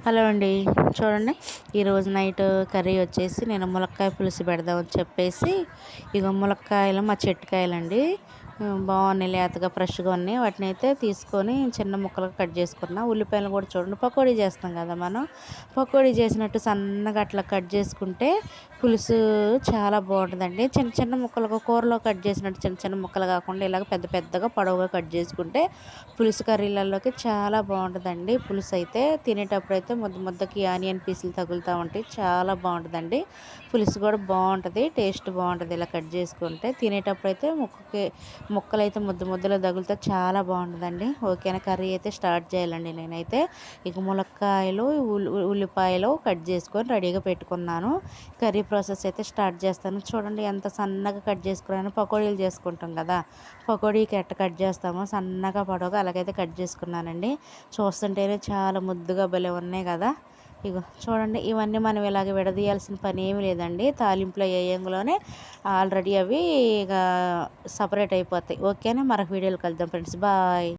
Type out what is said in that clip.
Hello అండి. చూడండి, ఈరోజు నైట్ కర్రీ వచ్చేసి నేను ములక్కాయ పులుసు పెడదామని చెప్పేసి, ఇగో ములక్కాయలు మా చెట్టు కాయలండి. బాగున్నాయి, లేతగా ఫ్రెష్గా ఉన్నాయి. వాటిని అయితే తీసుకొని చిన్న ముక్కలుగా కట్ చేసుకున్నా. ఉల్లిపాయలు కూడా చూడండి, పకోడీ చేస్తాం కదా మనం, పకోడీ చేసినట్టు సన్నగా అట్లా కట్ చేసుకుంటే పులుసు చాలా బాగుంటుందండి. చిన్న చిన్న ముక్కలుగా కూరలో కట్ చేసినట్టు చిన్న చిన్న ముక్కలు కాకుండా ఇలాగ పెద్ద పెద్దగా పొడవుగా కట్ చేసుకుంటే పులుసు కర్రీలలోకి చాలా బాగుంటుందండి. పులుసు అయితే తినేటప్పుడు అయితే ముద్దకి ఆనియన్ పీసులు తగులుతూ ఉంటాయి, చాలా బాగుంటుందండి. పులుసు కూడా బాగుంటుంది, టేస్ట్ బాగుంటుంది. ఇలా కట్ చేసుకుంటే తినేటప్పుడు అయితే ముక్కలు అయితే ముద్దలో తగులుతా చాలా బాగుంటుందండి. ఓకేనా, కర్రీ అయితే స్టార్ట్ చేయాలండి. నేనైతే ఇక ములక్కాయలు ఉల్లిపాయలు కట్ చేసుకొని రెడీగా పెట్టుకున్నాను. కర్రీ ప్రాసెస్ అయితే స్టార్ట్ చేస్తాను. చూడండి ఎంత సన్నగా కట్ చేసుకున్నాను. పకోడీలు చేసుకుంటాం కదా, పకోడీకి ఎట్ట కట్ చేస్తామో సన్నగా పొడవుగా అలాగైతే కట్ చేసుకున్నానండి. చూస్తుంటేనే చాలా ముద్దుగా భలే ఉన్నాయి కదా. ఇగో చూడండి, ఇవన్నీ మనం ఇలాగ విడదీయాల్సిన పని ఏమి లేదండి. తాలింపులో వేయంగానే ఆల్రెడీ అవి ఇక సపరేట్ అయిపోతాయి. ఓకేనా, మరొక వీడియోలో కలుద్దాం ఫ్రెండ్స్. బాయ్.